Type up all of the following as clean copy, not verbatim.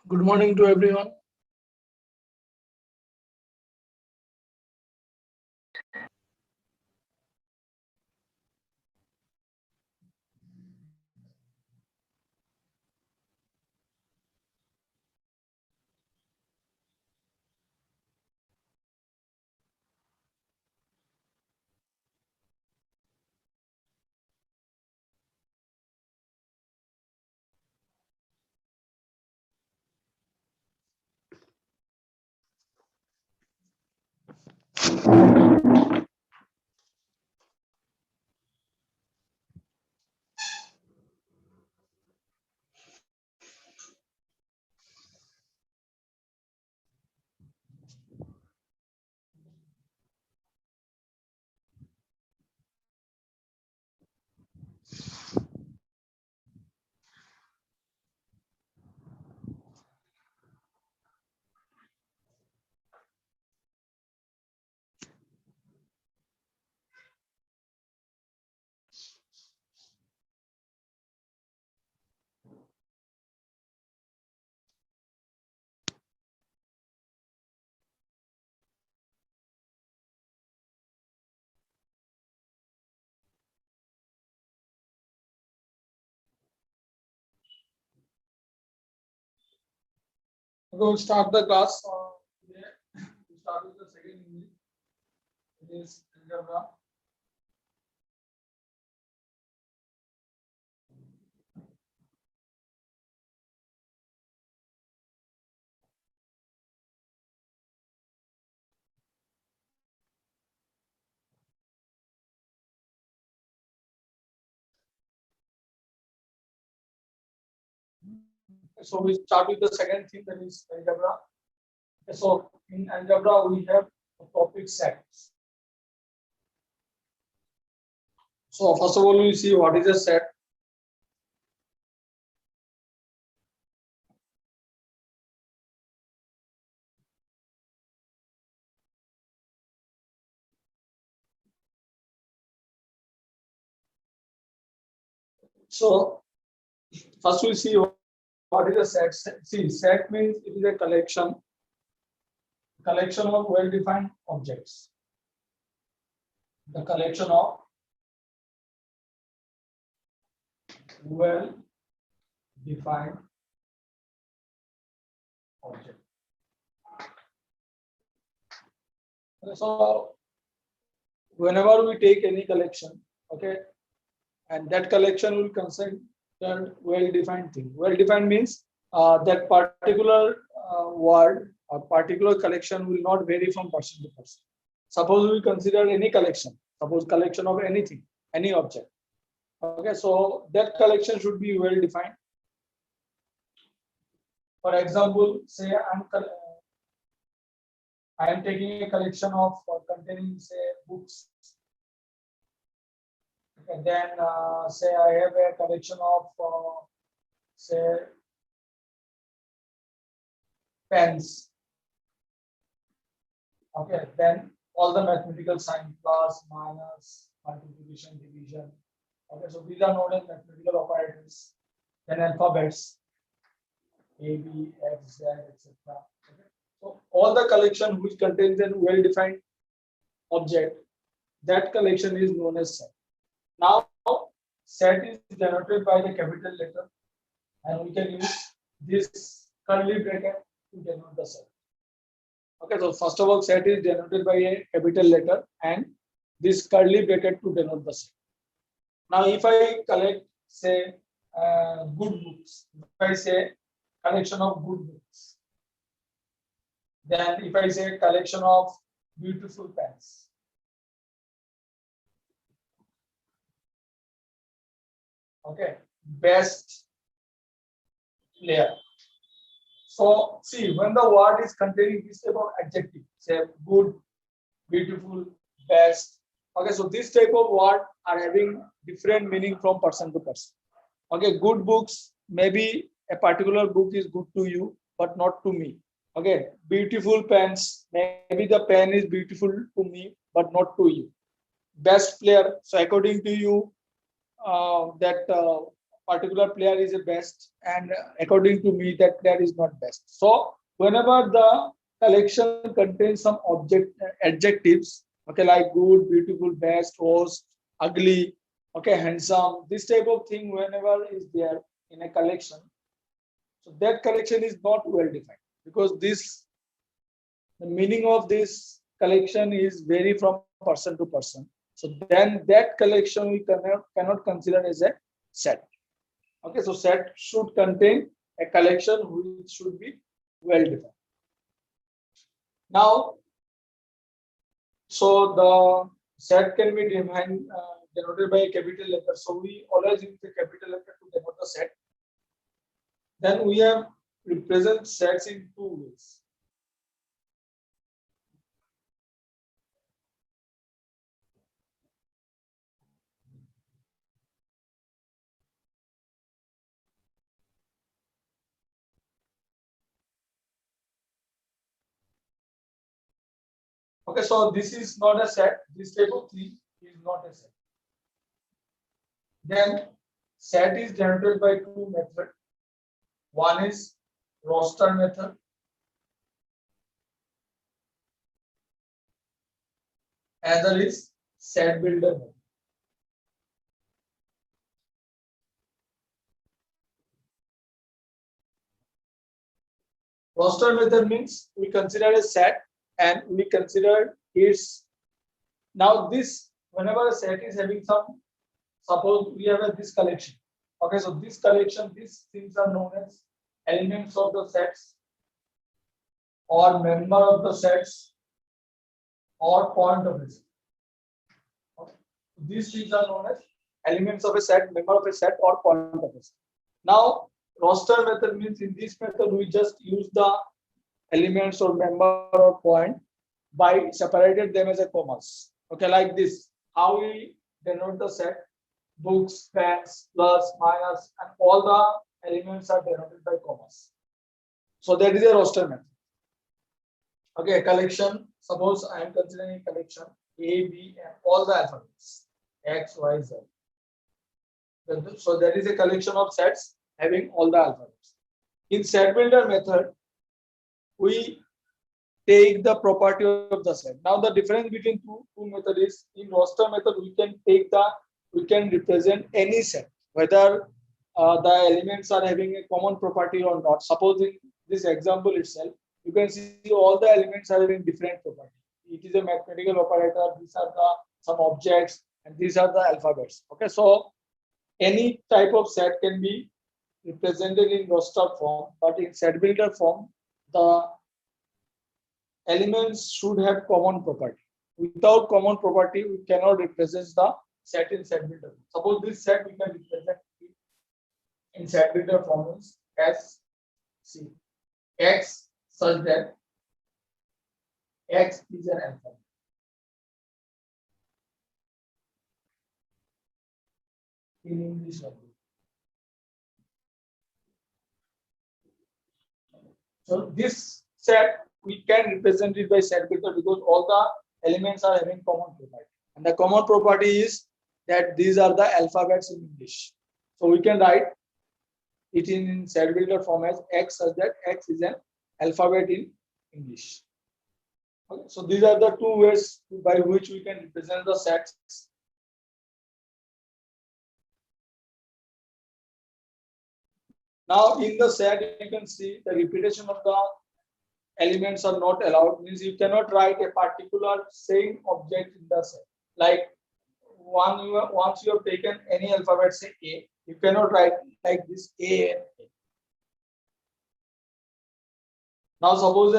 Good morning to everyone. We'll start the class. Today. We start with the second English. It is algebra. So we start with the second thing, that is algebra. So in algebra we have a topic sets. So first of all we see what is a set. So first we see what is a set. See, set means it is a collection of well-defined objects. The collection of well-defined objects. So whenever we take any collection, okay, and that collection will contain the well-defined thing. Well-defined means that particular word or particular collection will not vary from person to person. Suppose we consider any collection, suppose collection of anything, any object. Okay, so that collection should be well-defined. For example, say I am taking a collection of containing, say, books. And then say I have a collection of say pens. Okay, then all the mathematical sign, plus, minus, multiplication, division. Okay, so these are known as mathematical operators. Then alphabets, A, B, X, Z, etc. Okay. So all the collection which contains a well-defined object, that collection is known as set. Now, set is denoted by the capital letter, and we can use this curly bracket to denote the set. Okay, so first of all, set is denoted by a capital letter and this curly bracket to denote the set. Now, if I collect, say, good books, if I say collection of good books, then if I say collection of beautiful pens, okay, best player. So see, when the word is containing this type of adjective, say good, beautiful, best. Okay, so this type of word are having different meaning from person to person. Okay, good books, maybe a particular book is good to you, but not to me. Okay, beautiful pens, maybe the pen is beautiful to me, but not to you. Best player, so according to you, that particular player is the best, and according to me, that player is not best. So whenever the collection contains some adjectives, okay, like good, beautiful, best, worst, ugly, okay, handsome, this type of thing, whenever is there in a collection, so that collection is not well defined, because this the meaning of this collection is vary from person to person. So then that collection we cannot consider as a set. Okay, so set should contain a collection which should be well defined. Now, so the set can be defined denoted by a capital letter. So we always use the capital letter to denote the set. Then we have represent sets in two ways. Okay, so this is not a set. This type of thing is not a set. Then set is denoted by two methods. One is roster method. Another is set builder method. Roster method means we consider a set and we consider its. Now this, whenever a set is having some, suppose we have this collection. Okay, so this collection, these things are known as elements of the sets or member of the sets or point of a set. Okay. These things are known as elements of a set, member of a set or point of a set. Now roster method means in this method we just use the elements or member or point by separated them as a commas. Okay, like this. How we denote the set: books, pens, plus, minus, and all the elements are denoted by commas. So that is a roster method. Okay, a collection. Suppose I am considering a collection A, B, and all the alphabets X, Y, Z. So that is a collection of sets having all the alphabets. In set builder method, we take the property of the set. Now the difference between two methods is in roster method we can represent any set, whether the elements are having a common property or not. Suppose in this example itself, you can see all the elements are having different property. It is a mathematical operator. These are the some objects, and these are the alphabets. Okay, so any type of set can be represented in roster form, but in set builder form, the elements should have common property. Without common property, we cannot represent the set in set builder. Suppose this set we can represent in set builder form as C X such that X is an alphabet. In English language. So this set we can represent it by set builder because all the elements are having common property. And the common property is that these are the alphabets in English. So we can write it in set builder form as X such that X is an alphabet in English. Okay. So these are the two ways by which we can represent the sets. Now in the set you can see the repetition of the elements are not allowed, means you cannot write a particular same object in the set. Like once you have taken any alphabet, say A, you cannot write like this A and A. Now suppose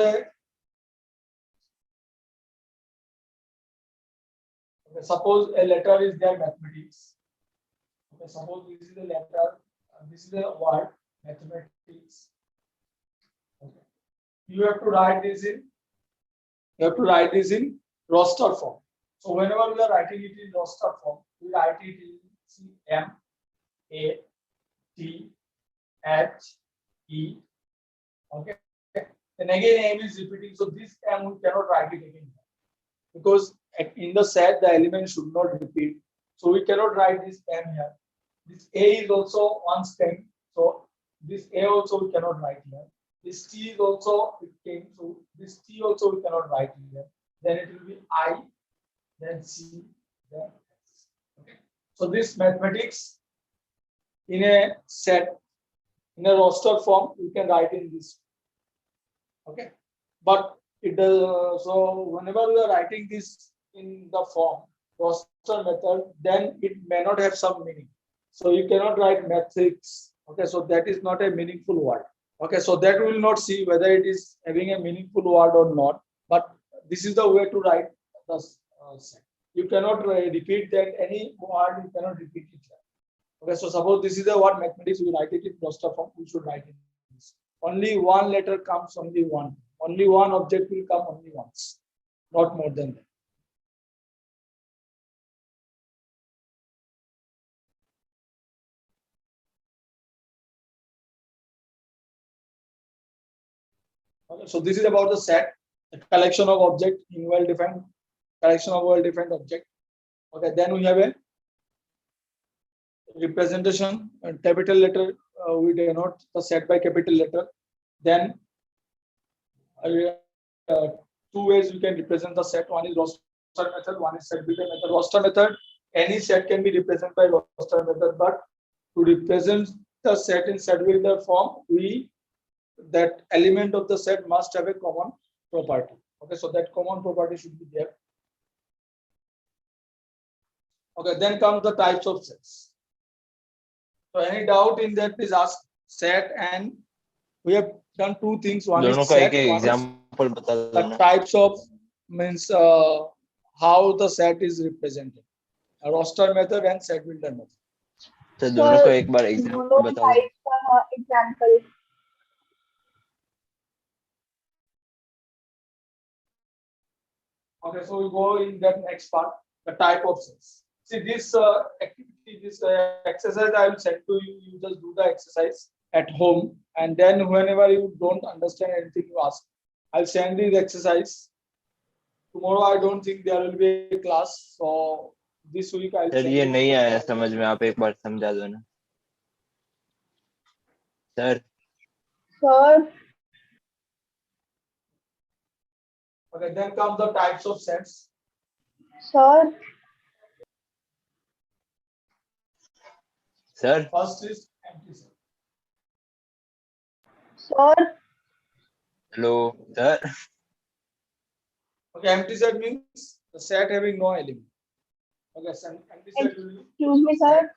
a letter is there, mathematics. Okay, suppose this is a letter, this is a word, mathematics. Okay. You have to write this in roster form. So whenever we are writing it in roster form, we write it in M A T H E. Okay. Then again M is repeating. So this M we cannot write it again because in the set the element should not repeat. So we cannot write this M here. This A is also one string, so this A also we cannot write here. This T is also it came, so this T also we cannot write here. Then it will be I, then C, then S. Okay. So this mathematics in a set, in a roster form, you can write in this. Okay, but it does. So whenever we are writing this in the form roster method, then it may not have some meaning. So you cannot write matrix. Okay, so that is not a meaningful word. Okay, so that we will not see whether it is having a meaningful word or not. But this is the way to write the set. You cannot repeat that any word. You cannot repeat it. Okay, so suppose this is the word mathematics. We write it in roster form. We should write it. Only one letter comes. Only one. Only one object will come only once. Not more than that. Okay, so this is about the set, the collection of object in well-defined collection of well-defined object. Okay, then we have a representation, capital letter. We denote the set by capital letter. Then two ways we can represent the set. One is roster method. One is set builder method. Roster method, any set can be represented by roster method, but to represent the set in set builder form, that element of the set must have a common property. Okay, so that common property should be there. Okay, then comes the types of sets. So any doubt in that, please ask. Set, and we have done two things. One is set, one is the types of means how the set is represented. A roster method and set builder method. तो दोनों को एक बार example बता दो. Example. Okay, so we go in that next part, the type of sets. See this activity, this exercise I will send to you. You just do the exercise at home, and then whenever you don't understand anything, you ask. I'll send you the exercise. Tomorrow I don't think there will be a class, so this week I'll. Sir ये नहीं आया समझ में, आप एक बार समझा दो ना sir. Sir. Okay, then comes the types of sets. Sir. Sir. First is empty set. Sir. Hello, sir. Okay, empty set means the set having no element. Okay, so empty set will be. Excuse me, sir.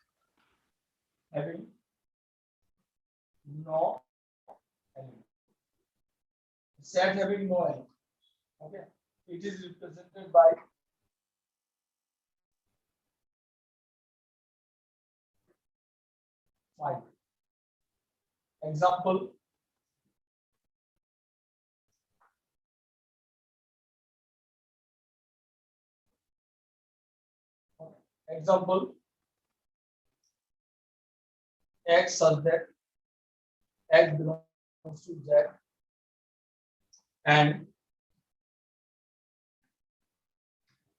Having no element. Set having no element. Okay, it is represented by five. Example. Example. X such that X belongs to Z and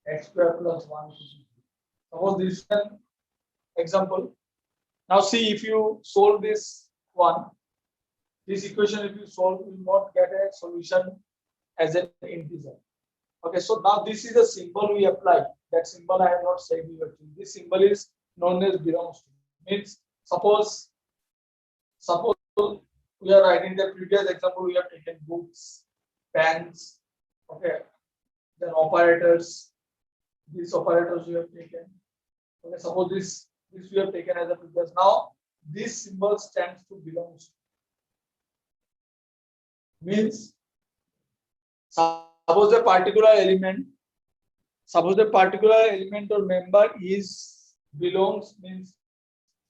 X square plus 1. Suppose this is an example. Now see, if you solve this one, this equation, if you solve, you will not get a solution as an integer. Okay, so now this is a symbol we apply. That symbol I have not said here. This symbol is known as belongs to. Means suppose we are writing the previous example, we have taken books, pens, okay, then operators. These operators we have taken. Okay, suppose this we have taken as a previous. Now this symbol stands to belongs to. Means suppose a particular element or member is belongs, means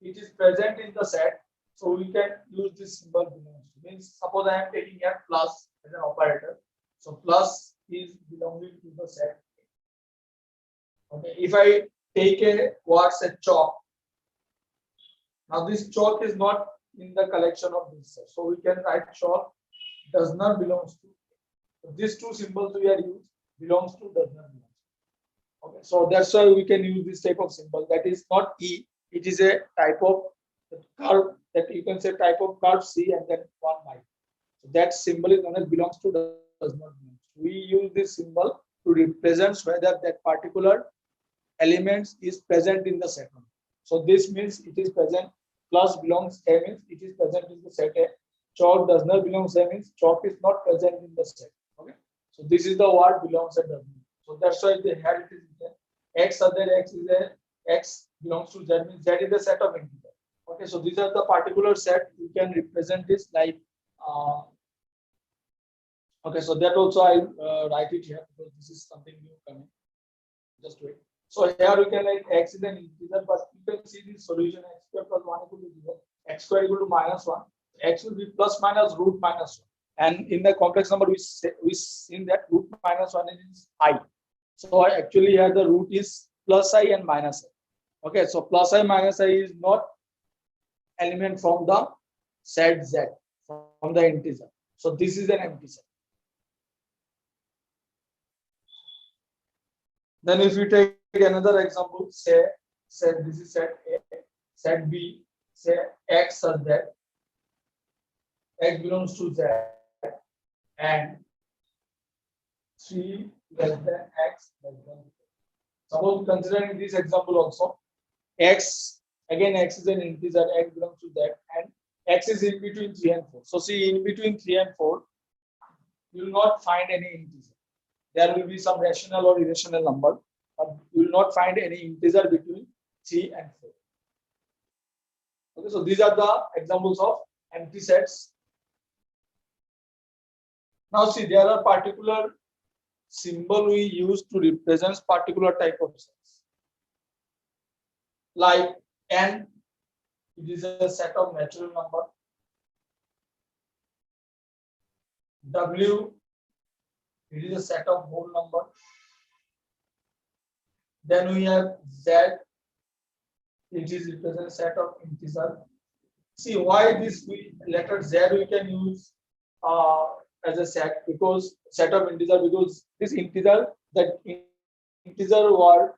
it is present in the set, so we can use this symbol belongs to. Means suppose I am taking a plus as an operator, so plus is belonging to the set. Okay, if I take a what's a chalk, now this chalk is not in the collection of this set, so we can write chalk does not belongs to. So these two symbols we are used, belongs to, does not belong to. Okay, so that's why we can use this type of symbol. That is not E, it is a type of curve that you can say type of curve C and then 1 mic. So that symbol is known as belongs to, does not belong to. We use this symbol to represent whether that particular element is present in the set. So this means it is present, plus belongs A means it is present in the set A. Chalk does not belong A means chalk is not present in the set. Okay. So this is the word belongs and does not. So that's why they had it is written X other X is a X belongs to Z means Z is a set of integer. Okay, so these are the particular set. You can represent this like okay, so that also I write it here because this is something new coming. Just wait. So here you can like X is an integer, but you can see the solution X square plus 1 equal to 0, X square equal to -1, X will be plus minus root minus 1, and in the complex number we seen that root -1 is I. So actually here the root is plus I and minus I. Okay, so plus I minus I is not element from the set Z, from the integer. So this is an empty set. Then if you take another example, say this is set A, set B, say X such that X belongs to Z and 3 less than X less than 4. Suppose considering this example also, X, again X is an integer, X belongs to Z and X is in between 3 and 4. So see, in between 3 and 4, you will not find any integer. There will be some rational or irrational number, but you will not find any integer between 3 and 4. Okay, so these are the examples of empty sets. Now see, there are particular symbol we use to represent particular type of sets. Like N, it is a set of natural number. W, it is a set of whole number. Then we have Z, it is represent set of integer. See why this letter Z we can use as a set, because set of integer, because this integer, that integer word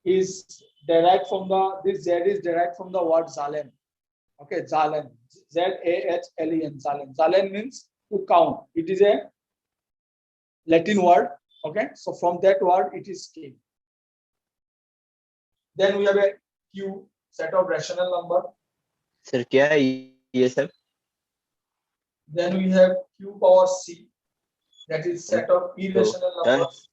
is derived from the, this Z is derived from the word Zahlen. Okay, Zahlen, Z-A-H-L-E-N, Zahlen. Zahlen means to count. It is a Latin word. Okay, so from that word it is came. Then we have a Q, set of rational number. Sir क्या है ये सब? Then we have Q power C, that is set of irrational numbers.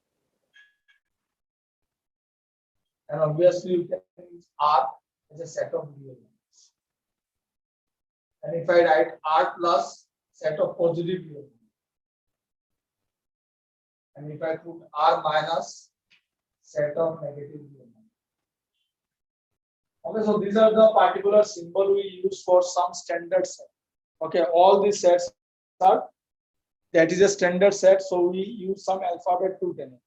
And obviously you can use R as a set of real numbers. And if I write R plus set of positive real numbers. And if I put R minus set of negative real numbers. Okay, so these are the particular symbol we use for some standard set. Okay, all these sets are, that is a standard set, so we use some alphabet to denote.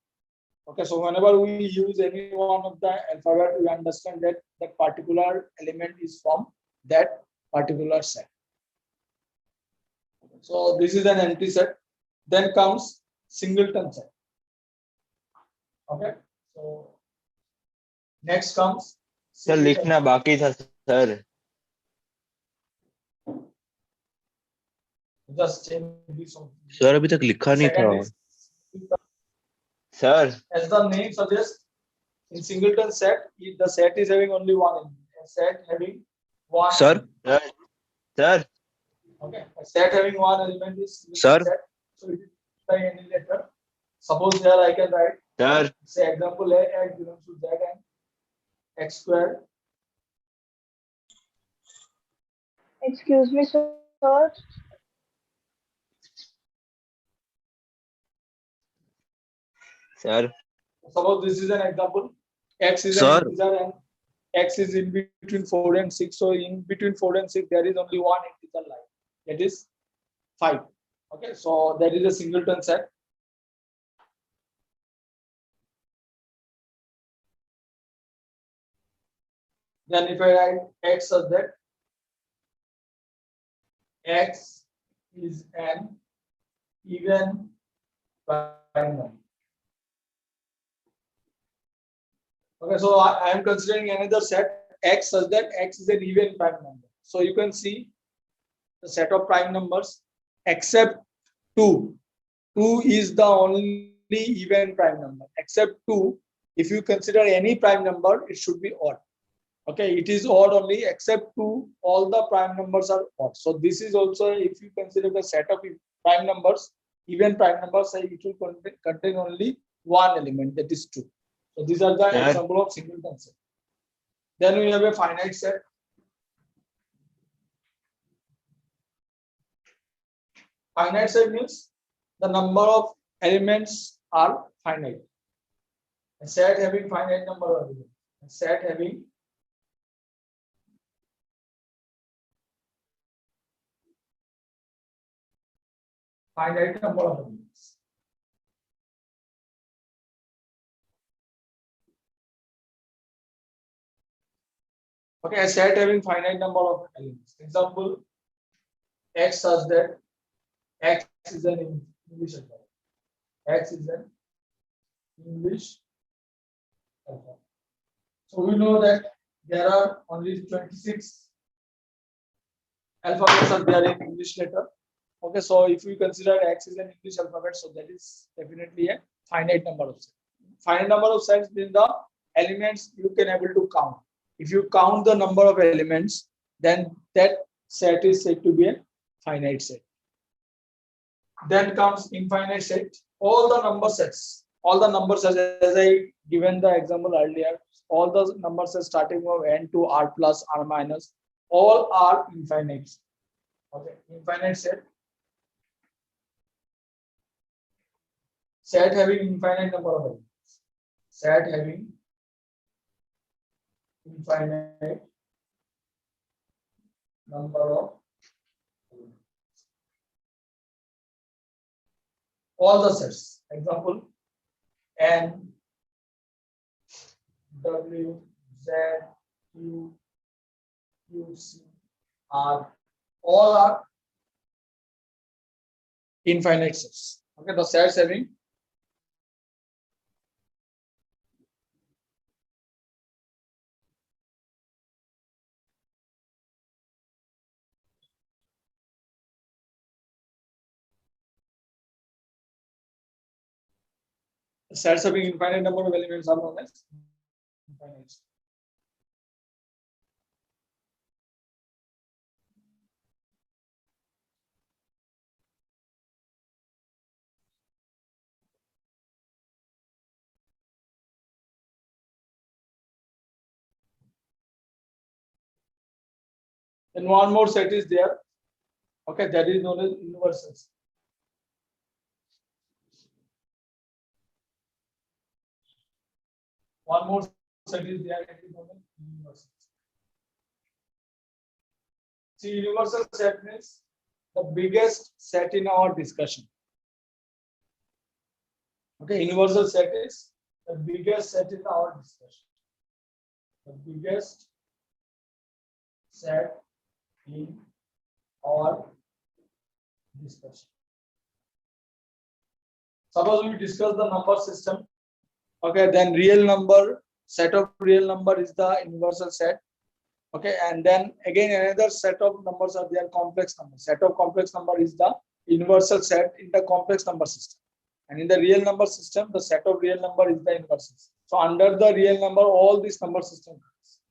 Okay, so whenever we use any one of the alphabet, we understand that that particular element is from that particular set. So this is an empty set. Then comes singleton set. Okay, so next comes sir लिखना बाकी था sir. just change this one. Sir अभी तक लिखा नहीं था. Sir, As the name suggests, in singleton set, the set is having only one element. A set having one. Sir? sir, Okay. A set having one element is Sir? set. So it is by any letter. Suppose here I can write. sir, Say example A, X belongs to Z and X square. Excuse me, sir. sir, Suppose this is an example. X is Sir. an integer and X is in between 4 and 6. So in between 4 and 6, there is only one integer line. That is 5. Okay, so that is a singleton set. Then if I write X as that, X is an even prime number. Okay, so I am considering another set. X such that X is an even prime number. So you can see the set of prime numbers except 2. 2 is the only even prime number. Except 2, if you consider any prime number, it should be odd. Okay, it is odd only. Except 2, all the prime numbers are odd. So this is also, if you consider the set of prime numbers, even prime numbers, it will contain only one element, that is 2. So these are the Sir. example of singleton set. Then we have a finite set. Finite set means the number of elements are finite. A set having finite number of elements. A set having finite number of elements. Okay, a set having finite number of elements. Example, X such that X is an English alphabet. X is an English alphabet. So we know that there are only 26 alphabets are there in English letter. Okay, so if we consider X is an English alphabet, so that is definitely a finite number of sets. Finite number of sets means the elements you can able to count. If you count the number of elements, then that set is said to be a finite set. Then comes infinite set. All the number sets, as I given the example earlier, all the number sets starting from n to r plus r minus, all are infinite. Okay, infinite set. Set having infinite number of elements. Set having infinite number of elements. All the sets. Example, N, W, Z, Q, Q, C, R, all are infinite sets. Okay, the sets having infinite number of elements are known as infinite. Then one more set is there. Okay, that is known as universal set. One more set is there, that is known as universal set. See, universal set means the biggest set in our discussion. Okay, universal set is the biggest set in our discussion. The biggest set in our discussion. Suppose we discuss the number system. Okay, then real number, set of real number is the universal set. Okay, and then again another set of numbers are there, complex numbers. Set of complex number is the universal set in the complex number system. And in the real number system, the set of real number is the universal set. So under the real number, all these number systems,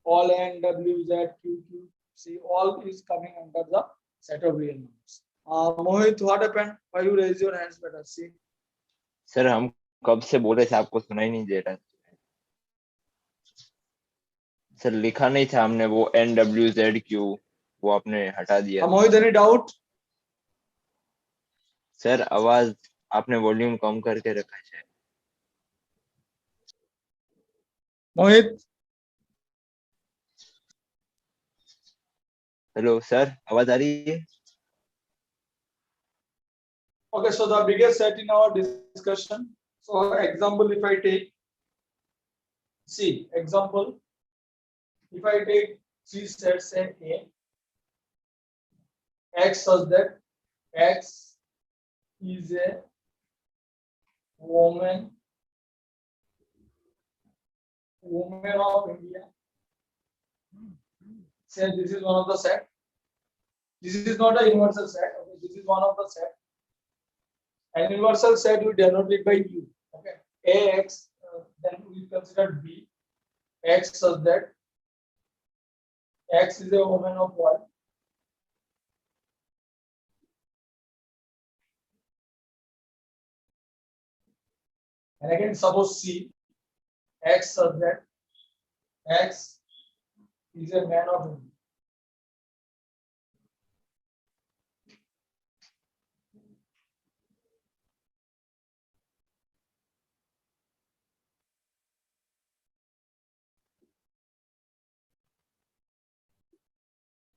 all N, W, Z, Q, Q, C, all is coming under the set of real numbers. Mohit, what happened? Why you raise your hands better? See. Sir हम कब से बोले थे, आपको सुनाई नहीं दे रहा? Sir लिखा नहीं था हमने वो NWZQ, वो आपने हटा दिया. मोहित, any doubt? सर आवाज आपने वॉल्यूम कम करके रखा है. मोहित, हेलो सर, आवाज आ रही है? Okay, so the biggest set in our discussion. So example, if I take, see, example, if I take three sets and A, X such that X is a woman of India. Say this is one of the set. This is not a universal set. Okay, this is one of the set. An universal set we denote it by U. Okay, AX. Then we consider B. X such that X is a woman of Y. And again, suppose C. X such that X is a man of woman.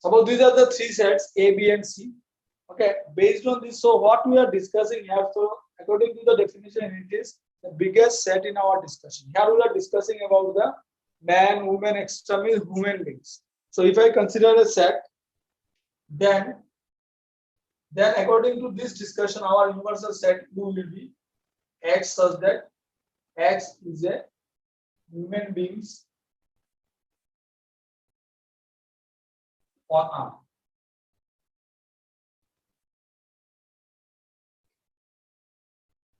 Suppose these are the three sets A, B, and C. Okay, based on this, so what we are discussing here, so according to the definition, it is the biggest set in our discussion. Here we are discussing about the man, woman, etc. means human beings. So if I consider a set, then according to this discussion, our universal set U will be X such that X is a human beings on R.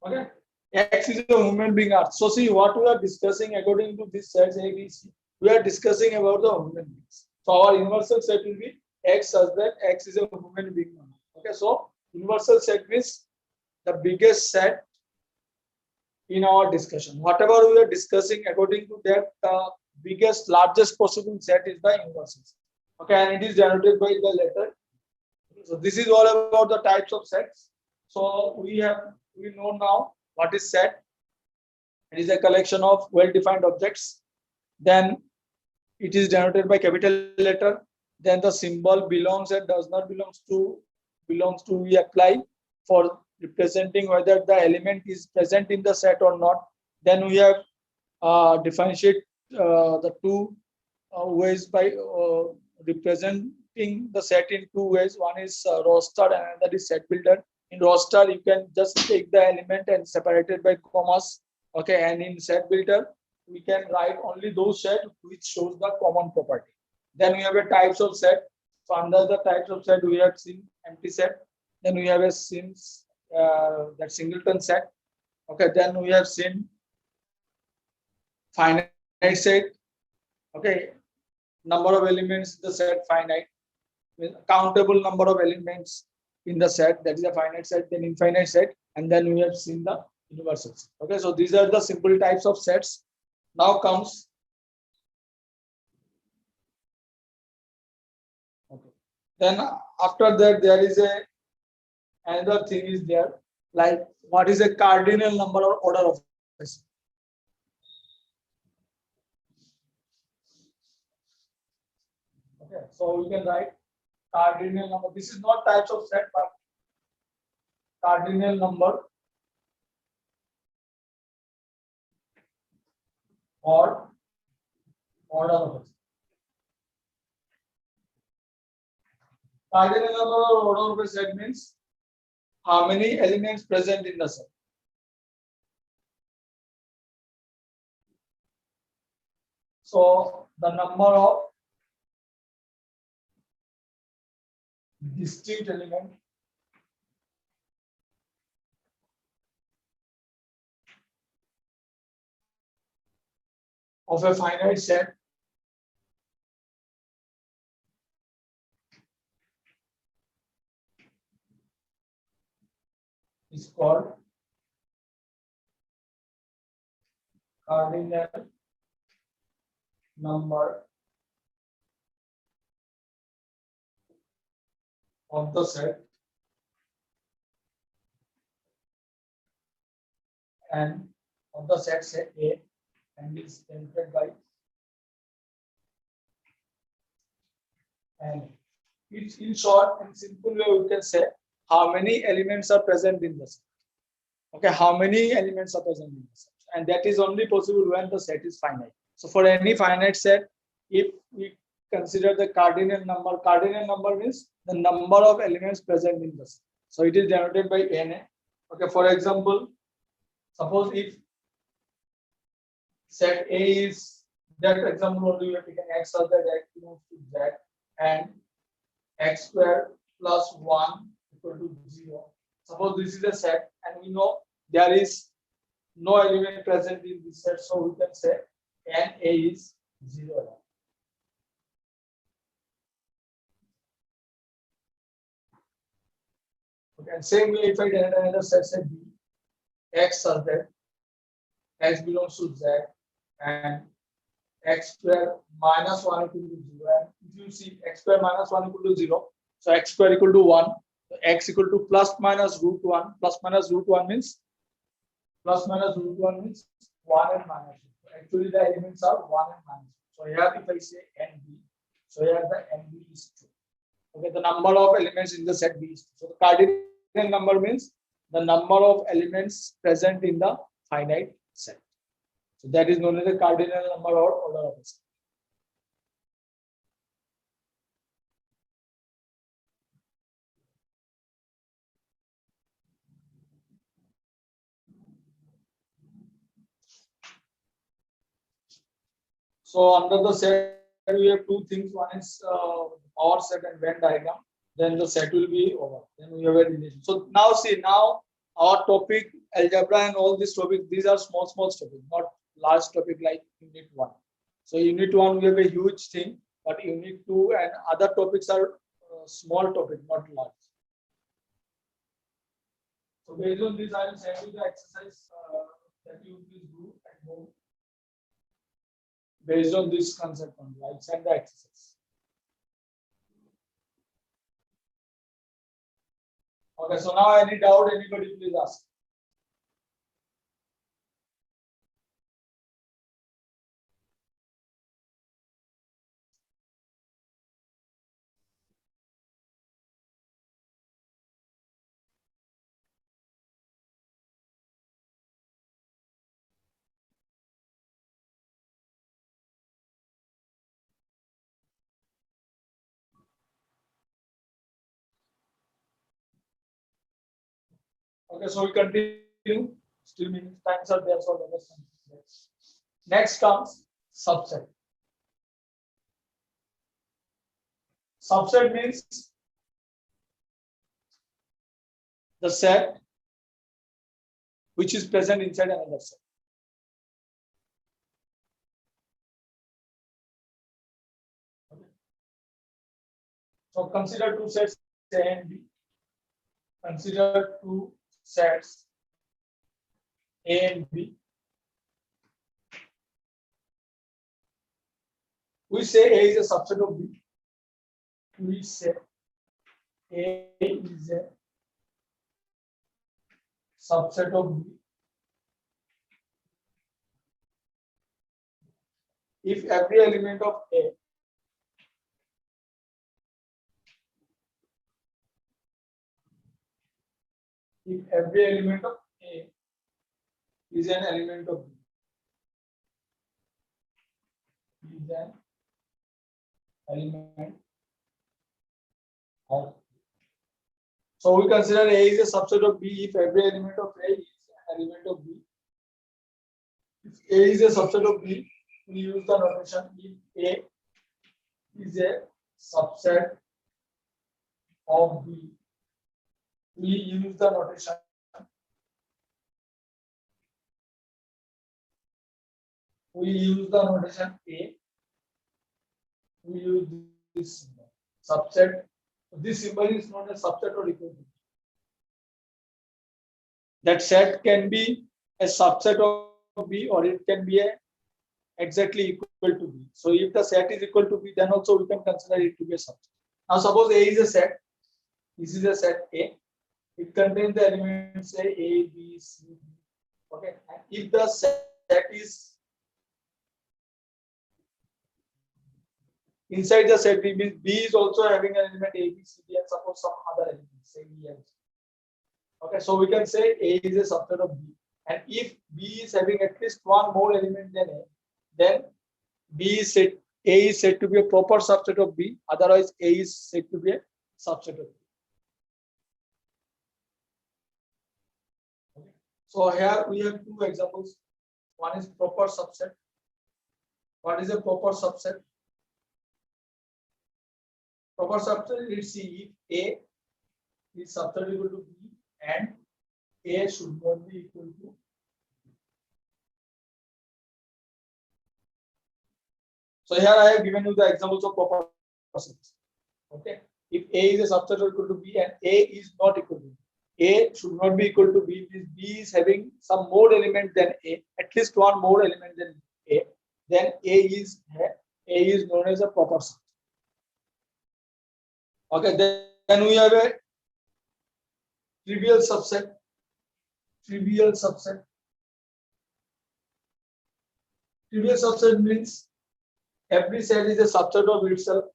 Okay, X is a human being R. So see what we are discussing according to this set A, B, C. We are discussing about the human beings. So our universal set will be X such that X is a human being. Okay, so universal set means the biggest set in our discussion. Whatever we are discussing, according to that, the biggest, largest possible set is the universal set. Okay, and it is denoted by the letter. So this is all about the types of sets. So we know now what is set. It is a collection of well-defined objects. Then it is denoted by capital letter. Then the symbol belongs and does not belongs to we apply for representing whether the element is present in the set or not. Then we have differentiate the two ways by representing the set in two ways. One is roster and another is set builder. In roster, you can just take the element and separate it by commas. Okay, and in set builder, we can write only those sets which shows the common property. Then we have a types of set. So under the types of set, we have seen empty set. Then we have a since that singleton set. Okay, then we have seen finite set. Okay, number of elements in the set finite. Countable number of elements in the set, that is a finite set, then infinite set, and then we have seen the universal set. Okay, so these are the simple types of sets. Now comes okay. Then after that there is another thing is there, like what is a cardinal number or order of a set. Okay, so we can write cardinal number. This is not types of set, but cardinal number or order of a set. Cardinal number or order of a set means how many elements present in the set. So the number of distinct element of a finite set is called cardinal number of the set and of the set A and is denoted by and. It's in short and simple way we can say how many elements are present in the set. Okay, how many elements are present in the set, and that is only possible when the set is finite. So for any finite set, if we consider the cardinal number means the number of elements present in the set. So it is denoted by Na. Okay, for example, suppose if set A is that example only we have taken x as that x belongs to z and x square plus 1 equal to 0. Suppose this is a set and we know there is no element present in this set, so we can say n a is 0. Okay, and same way if I get another set, say b, x such that x belongs to z and x square minus 1 equal to 0. And if you see x square minus 1 equal to 0, so x square equal to 1, so x equal to plus minus root 1. Plus minus root 1 means 1 and minus 2. Actually, the elements are 1 and minus 2. So here if I say nb, so here the nb is 2. Okay, the number of elements in the set B is 2. So the cardinal number means the number of elements present in the finite set. So that is known as the cardinal number or order of a set. So under the set we have two things. One is power set and Venn diagram. Then the set will be over. Then we have a relation. So now see, now our topic algebra and all these topics, these are small topics, not large topic like unit 1. So unit 1 we have a huge thing, but unit 2 and other topics are small topic, not large. So based on this, I will send you the exercise that you please do at home. Based on this concept only, I'll send the exercise. Okay, so now any doubt, anybody please ask. Okay, so we continue. Still meaning times are there, so let us continue. Next comes subset. Subset means the set which is present inside another set. Okay. So consider two sets A and B. Consider two sets A and B. We say A is a subset of B. We say A is a subset of B if every element of A is an element of B. Is an element of B. So we consider A is a subset of B if every element of A is an element of B. If A is a subset of B, we use the notation if A is a subset of B. We use the notation A. We use this symbol. Subset. This symbol is known as subset or equal to. That set can be a subset of B or it can be a exactly equal to B. So if the set is equal to B, then also we can consider it to be a subset. Now suppose A is a set. This is a set A. It contains the elements A, B, C, D. Okay. And if the set is inside the set B, means B is also having an element A, B, C, D, and suppose some other elements, say E and C. Okay, so we can say A is a subset of B. And if B is having at least one more element than A, then A is said to be a proper subset of B. Otherwise, A is said to be a subset of B. Okay. So here we have two examples. One is proper subset. What is a proper subset? Proper subset is see if A is subset equal to B and A should not be equal to. So here I have given you the examples of proper subsets. Okay. If A is a subset equal to B and A is not equal to B, A should not be equal to B, means B is having some more element than A, at least one more element than A, then A is known as a proper subset. Okay, then we have a trivial subset. Trivial subset. Trivial subset means every set is a subset of itself.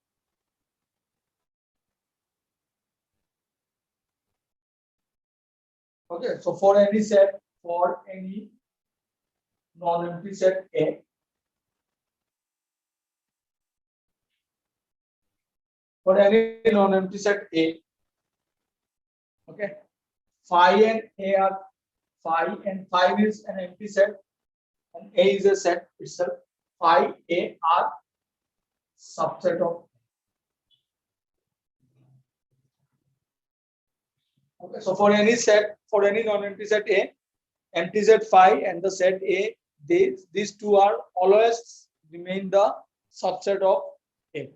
Okay, so for any set, for any non-empty set A, for any non-empty set A, okay, phi and A are phi and phi is an empty set and A is a set itself. Phi A are subset of. Okay, so for any set, for any non-empty set A, empty set phi and the set A, these two are always remain the subset of A.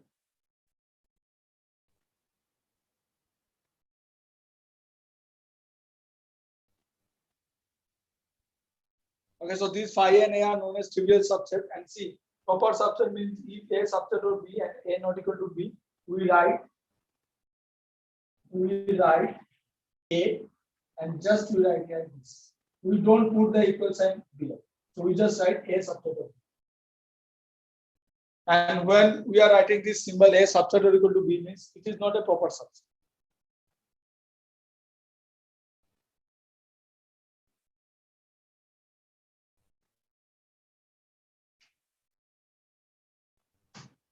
Okay, so these phi and A are known as trivial subset. And see, proper subset means if A subset of B and A not equal to B, we write A and just we write here this. We don't put the equal sign below. So we just write A subset of B. And when we are writing this symbol A subset or equal to B means it is not a proper subset.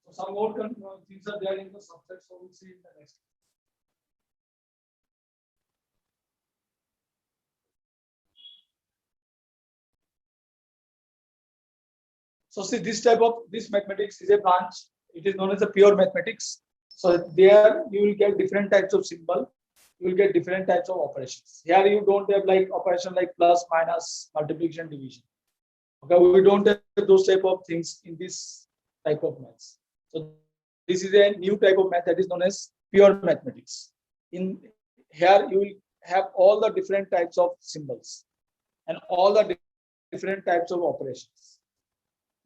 So some more things are there in the subset, so we'll see in the next. So see, this mathematics is a branch. It is known as a pure mathematics. So there you will get different types of symbol. You will get different types of operations. Here you don't have like operation like plus, minus, multiplication, division. Okay, we don't have those type of things in this type of maths. So this is a new type of math that is known as pure mathematics. In here you will have all the different types of symbols and all the different types of operations.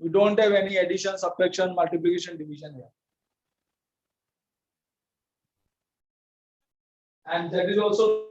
We don't have any addition, subtraction, multiplication, division here. And that is also